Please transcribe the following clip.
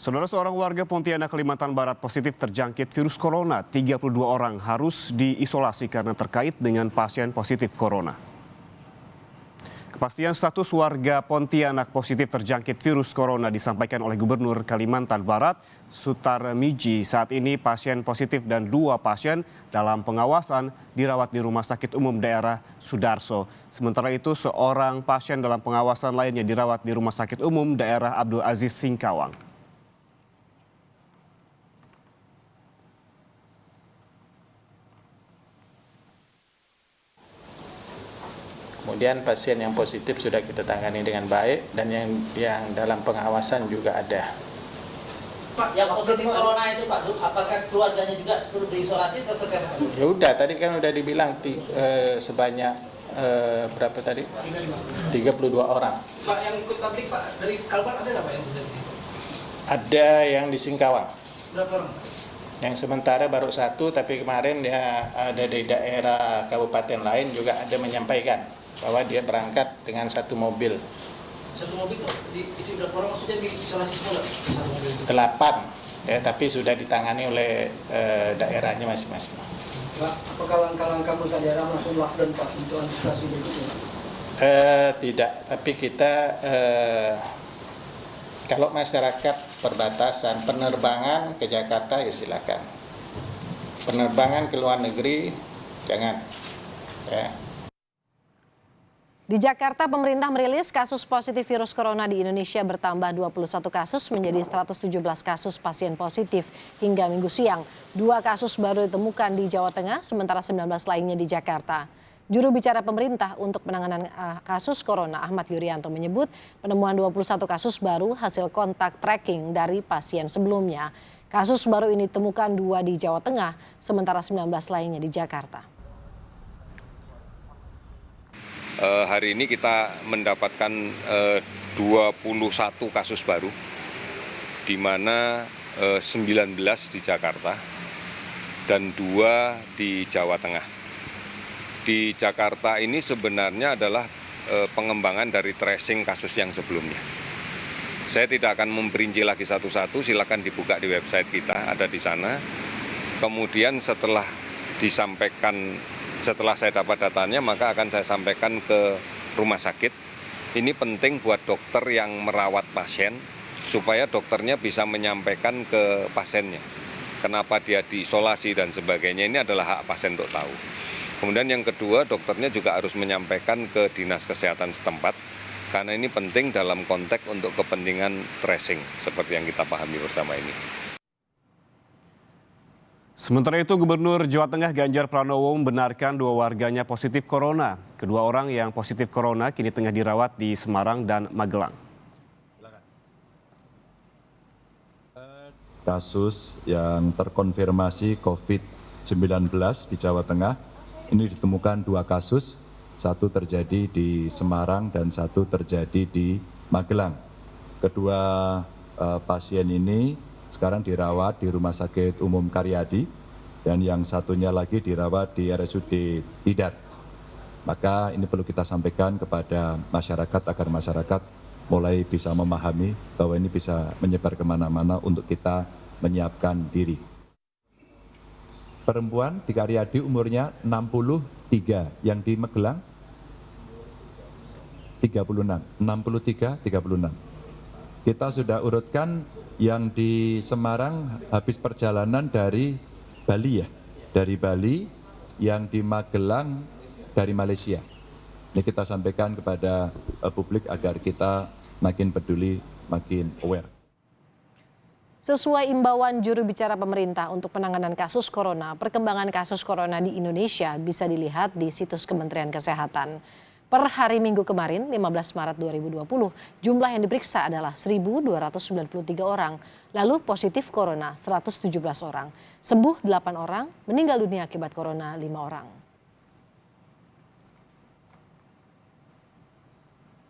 Saudara, seorang warga Pontianak, Kalimantan Barat positif terjangkit virus corona. 32 orang harus diisolasi karena terkait dengan pasien positif corona. Kepastian status warga Pontianak positif terjangkit virus corona disampaikan oleh Gubernur Kalimantan Barat, Sutar Miji. Saat ini pasien positif dan 2 pasien dalam pengawasan dirawat di Rumah Sakit Umum Daerah Sudarso. Sementara itu, seorang pasien dalam pengawasan lainnya dirawat di Rumah Sakit Umum Daerah Abdul Aziz Singkawang. Kemudian pasien yang positif sudah kita tangani dengan baik dan yang dalam pengawasan juga ada. Pak, yang positif corona itu Pak, apakah keluarganya juga perlu diisolasi atau tetap? Ya udah, tadi kan udah dibilang sebanyak berapa tadi? 32 orang. Pak, yang ikut tablik Pak, dari Kalbar ada nggak Pak yang positif? Ada yang di Singkawang. Berapa orang? Yang sementara baru 1, tapi kemarin dia ada di daerah kabupaten lain juga ada menyampaikan bahwa dia berangkat dengan 1 mobil. 1 mobil itu diisi berapa orang, maksudnya diisolasi semua nggak? 1 mobil itu? 8, ya, tapi sudah ditangani oleh daerahnya masing-masing. Pak, apakah langkah-langkah pemerintah daerah langsung lockdown Pak untuk antisipasi berikutnya? Tidak, tapi kita kalau masyarakat perbatasan penerbangan ke Jakarta ya silakan. Penerbangan ke luar negeri jangan. Ya. Di Jakarta, pemerintah merilis kasus positif virus corona di Indonesia bertambah 21 kasus menjadi 117 kasus pasien positif hingga Minggu siang. 2 kasus baru ditemukan di Jawa Tengah, sementara 19 lainnya di Jakarta. Juru bicara pemerintah untuk penanganan kasus corona, Ahmad Yuryanto, menyebut penemuan 21 kasus baru hasil kontak tracking dari pasien sebelumnya. Kasus baru ini ditemukan 2 di Jawa Tengah, sementara 19 lainnya di Jakarta. Hari ini kita mendapatkan 21 kasus baru, di mana 19 di Jakarta dan 2 di Jawa Tengah. Di Jakarta ini sebenarnya adalah pengembangan dari tracing kasus yang sebelumnya. Saya tidak akan memperinci lagi satu-satu, silakan dibuka di website kita, ada di sana. Kemudian setelah saya dapat datanya, maka akan saya sampaikan ke rumah sakit. Ini penting buat dokter yang merawat pasien, supaya dokternya bisa menyampaikan ke pasiennya. Kenapa dia diisolasi dan sebagainya, ini adalah hak pasien untuk tahu. Kemudian yang kedua, dokternya juga harus menyampaikan ke dinas kesehatan setempat, karena ini penting dalam konteks untuk kepentingan tracing, seperti yang kita pahami bersama ini. Sementara itu, Gubernur Jawa Tengah Ganjar Pranowo membenarkan 2 warganya positif corona. Kedua orang yang positif corona kini tengah dirawat di Semarang dan Magelang. Kasus yang terkonfirmasi COVID-19 di Jawa Tengah, ini ditemukan 2 kasus, 1 terjadi di Semarang dan 1 terjadi di Magelang. Kedua pasien ini sekarang dirawat di Rumah Sakit Umum Karyadi, dan yang satunya lagi dirawat di RSUD Tidar. Maka ini perlu kita sampaikan kepada masyarakat agar masyarakat mulai bisa memahami bahwa ini bisa menyebar kemana-mana untuk kita menyiapkan diri. Perempuan di Karyadi umurnya 63, yang di Magelang 36, 63, 36. Kita sudah urutkan yang di Semarang habis perjalanan dari Bali ya, dari Bali, yang di Magelang dari Malaysia. Ini kita sampaikan kepada publik agar kita makin peduli, makin aware. Sesuai imbauan juru bicara pemerintah untuk penanganan kasus corona, perkembangan kasus corona di Indonesia bisa dilihat di situs Kementerian Kesehatan. Per hari Minggu kemarin, 15 Maret 2020, jumlah yang diperiksa adalah 1.293 orang. Lalu positif corona 117 orang, sembuh 8 orang, meninggal dunia akibat corona 5 orang.